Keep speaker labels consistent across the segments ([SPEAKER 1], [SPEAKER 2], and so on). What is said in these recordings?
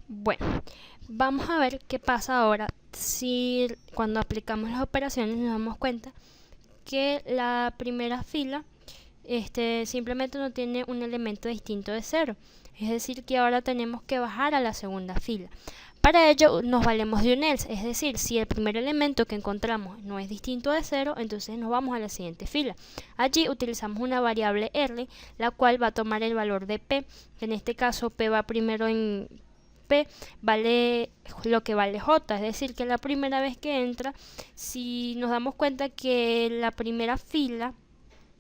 [SPEAKER 1] Bueno, vamos a ver qué pasa ahora si cuando aplicamos las operaciones nos damos cuenta que la primera fila simplemente no tiene un elemento distinto de cero. Es decir, que ahora tenemos que bajar a la segunda fila. Para ello nos valemos de un else, es decir, si el primer elemento que encontramos no es distinto de cero, entonces nos vamos a la siguiente fila. Allí utilizamos una variable r, la cual va a tomar el valor de p, que en este caso p va primero en p, vale lo que vale j, es decir, que la primera vez que entra, si nos damos cuenta que la primera fila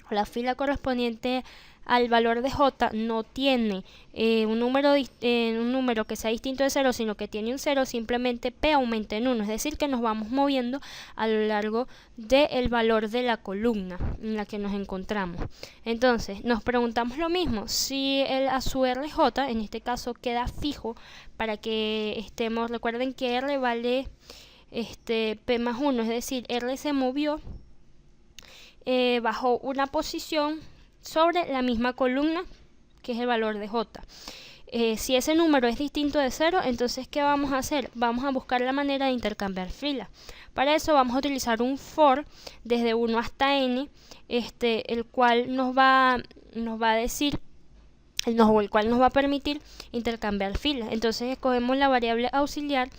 [SPEAKER 1] o la fila correspondiente al valor de j no tiene un número que sea distinto de 0, sino que tiene un 0, simplemente p aumenta en 1, es decir, que nos vamos moviendo a lo largo del valor de la columna en la que nos encontramos. Entonces, nos preguntamos lo mismo, si el a su rj, en este caso, queda fijo para que estemos, recuerden que r vale p más 1, es decir, r se movió bajo una posición sobre la misma columna que es el valor de j. Si ese número es distinto de 0, entonces ¿qué vamos a hacer? Vamos a buscar la manera de intercambiar filas. Para eso vamos a utilizar un for desde 1 hasta n, el cual nos va a decir el cual nos va a permitir intercambiar filas. Entonces escogemos la variable auxiliar.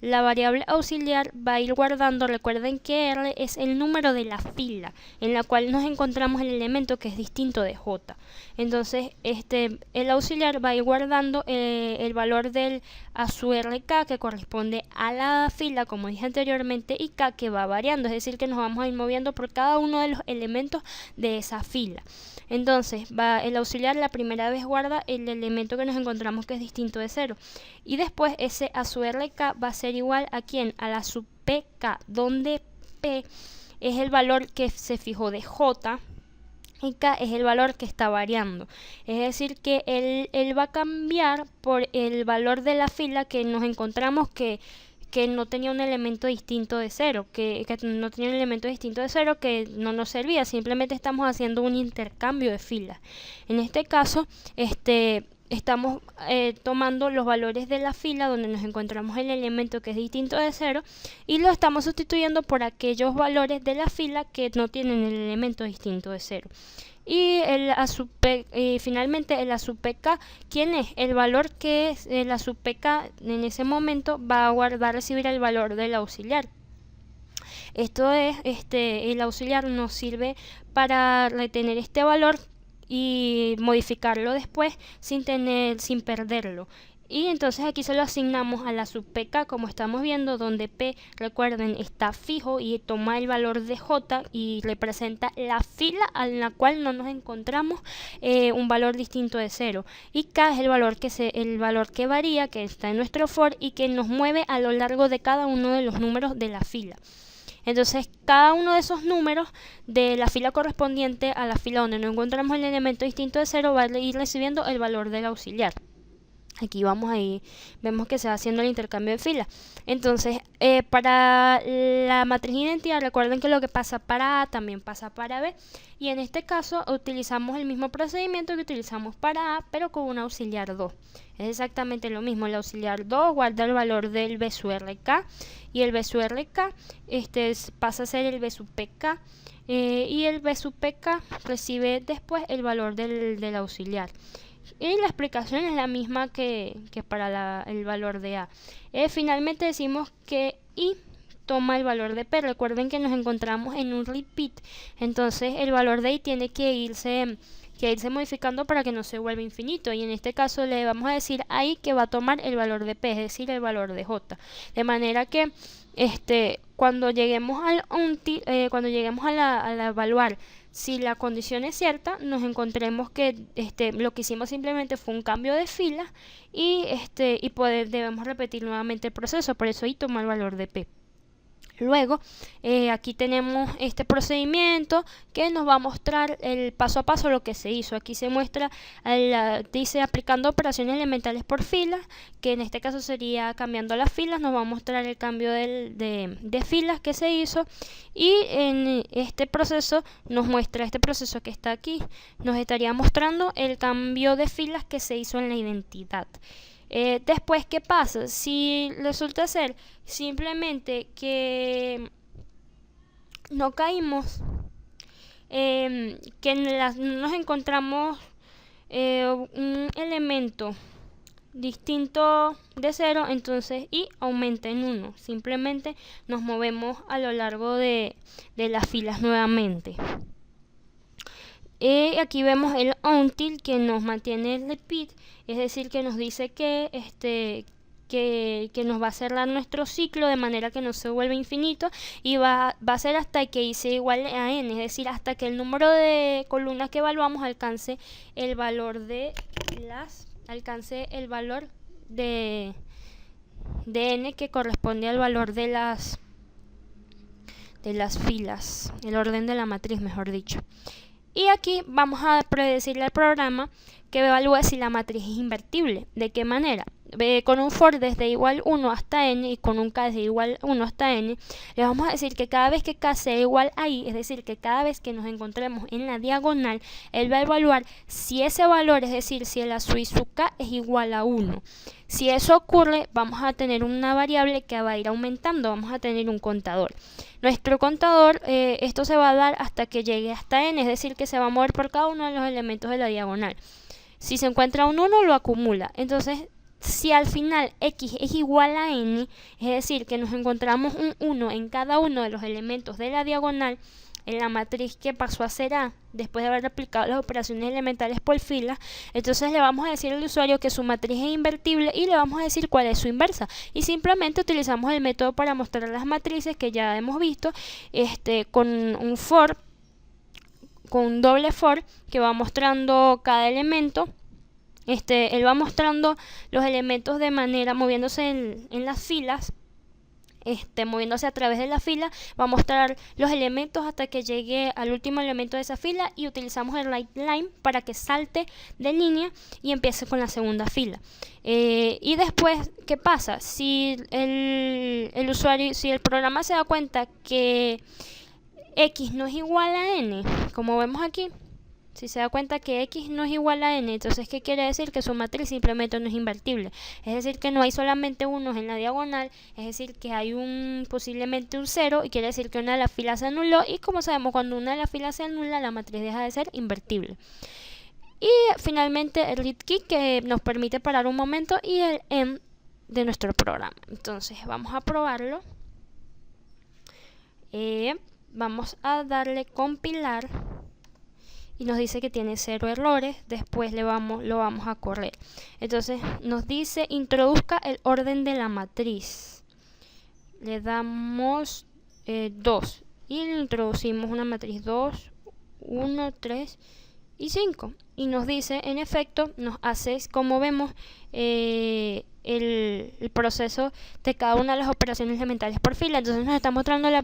[SPEAKER 1] La variable auxiliar va a ir guardando, recuerden que r es el número de la fila en la cual nos encontramos el elemento que es distinto de j. Entonces el auxiliar va a ir guardando el valor del a su rk, que corresponde a la fila, como dije anteriormente, y k, que va variando, es decir, que nos vamos a ir moviendo por cada uno de los elementos de esa fila. Entonces el auxiliar la primera vez guarda el elemento que nos encontramos que es distinto de 0, y después ese a su rk va a ser igual a ¿quién? A la sub pk, donde p es el valor que se fijó de j y k es el valor que está variando. Es decir, que él va a cambiar por el valor de la fila que nos encontramos que no tenía un elemento distinto de 0, que no tenía un elemento distinto de 0 que no nos servía, simplemente estamos haciendo un intercambio de filas. En este caso, estamos tomando los valores de la fila donde nos encontramos el elemento que es distinto de 0 y lo estamos sustituyendo por aquellos valores de la fila que no tienen el elemento distinto de 0. Y finalmente el a sub pk, ¿quién es? El valor que es el a sub pk en ese momento va a recibir el valor del auxiliar. Esto es, el auxiliar nos sirve para retener este valor y modificarlo después sin perderlo. Y entonces aquí se lo asignamos a la sub pk, como estamos viendo, donde p, recuerden, está fijo y toma el valor de j y representa la fila en la cual no nos encontramos un valor distinto de 0. Y k es el valor que varía, que está en nuestro for y que nos mueve a lo largo de cada uno de los números de la fila. Entonces, cada uno de esos números de la fila correspondiente a la fila donde no encontramos el elemento distinto de 0 va a ir recibiendo el valor del auxiliar. Aquí vemos que se va haciendo el intercambio de filas. Entonces, para la matriz de identidad, recuerden que lo que pasa para A también pasa para B. Y en este caso utilizamos el mismo procedimiento que utilizamos para A, pero con un auxiliar 2. Es exactamente lo mismo. El auxiliar 2 guarda el valor del b sub rk y el b sub rk pasa a ser el b sub pk. Y el b sub pk recibe después el valor del auxiliar. Y la explicación es la misma que para el valor de A. Finalmente decimos que I toma el valor de P. Recuerden que nos encontramos en un repeat. Entonces el valor de I tiene que irse modificando para que no se vuelva infinito. Y en este caso le vamos a decir a I que va a tomar el valor de P, es decir, el valor de J. De manera que cuando lleguemos a evaluar si la condición es cierta, nos encontremos que lo que hicimos simplemente fue un cambio de fila y debemos repetir nuevamente el proceso. Por eso I toma el valor de P. Luego, aquí tenemos este procedimiento que nos va a mostrar el paso a paso lo que se hizo. Aquí se muestra, dice aplicando operaciones elementales por filas, que en este caso sería cambiando las filas. Nos va a mostrar el cambio de filas que se hizo, y en este proceso nos muestra, este proceso que está aquí, nos estaría mostrando el cambio de filas que se hizo en la identidad. Después, ¿qué pasa? Si resulta ser simplemente que no caímos, que nos encontramos un elemento distinto de 0, entonces y aumenta en 1. Simplemente nos movemos a lo largo de las filas nuevamente. Aquí vemos el until, que nos mantiene el repeat, es decir, que nos dice que que nos va a cerrar nuestro ciclo de manera que no se vuelva infinito, y va a ser hasta que y sea igual a n, es decir, hasta que el número de columnas que evaluamos alcance el valor de n, que corresponde al valor de las filas, el orden de la matriz, mejor dicho. Y aquí vamos a predecirle al programa que evalúe si la matriz es invertible. ¿De qué manera? Con un for desde igual 1 hasta n y con un k desde igual 1 hasta n, le vamos a decir que cada vez que k sea igual a i, es decir, que cada vez que nos encontremos en la diagonal, él va a evaluar si ese valor, es decir, si el su y su k es igual a 1. Si eso ocurre, vamos a tener una variable que va a ir aumentando, vamos a tener un contador. Nuestro contador, esto se va a dar hasta que llegue hasta n, es decir, que se va a mover por cada uno de los elementos de la diagonal. Si se encuentra un 1, lo acumula. Entonces, si al final x es igual a n, es decir, que nos encontramos un 1 en cada uno de los elementos de la diagonal, en la matriz que pasó a ser A, después de haber aplicado las operaciones elementales por fila, entonces le vamos a decir al usuario que su matriz es invertible y le vamos a decir cuál es su inversa. Y simplemente utilizamos el método para mostrar las matrices que ya hemos visto, con un for, con un doble for, que va mostrando cada elemento. Él va mostrando los elementos de manera, moviéndose en las filas, moviéndose a través de la fila, va a mostrar los elementos hasta que llegue al último elemento de esa fila, y utilizamos el right line para que salte de línea y empiece con la segunda fila. Y después, ¿qué pasa? Si el usuario, si el programa se da cuenta que x no es igual a n, como vemos aquí, si se da cuenta que x no es igual a n, entonces ¿qué quiere decir? Que su matriz simplemente no es invertible. Es decir, que no hay solamente unos en la diagonal, es decir, que hay posiblemente un 0, y quiere decir que una de las filas se anuló, y como sabemos, cuando una de las filas se anula, la matriz deja de ser invertible. Y finalmente el read key, que nos permite parar un momento, y el end de nuestro programa. Entonces vamos a probarlo. Vamos a darle compilar. Y nos dice que tiene 0 errores. Después lo vamos a correr. Entonces nos dice introduzca el orden de la matriz. Le damos 2 y le introducimos una matriz 2, 1, 3 y 5. Y nos dice, en efecto, nos hace, como vemos, el proceso de cada una de las operaciones elementales por fila. Entonces nos está mostrando las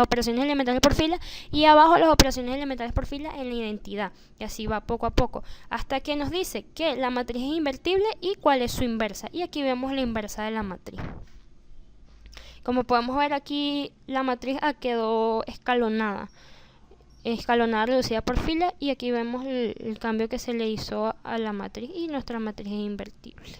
[SPEAKER 1] operaciones elementales por fila, y abajo las operaciones elementales por fila en la identidad, y así va poco a poco hasta que nos dice que la matriz es invertible y cuál es su inversa. Y aquí vemos la inversa de la matriz. Como podemos ver, aquí la matriz quedó escalonada, reducida por fila, y aquí vemos el cambio que se le hizo a la matriz, y nuestra matriz es invertible.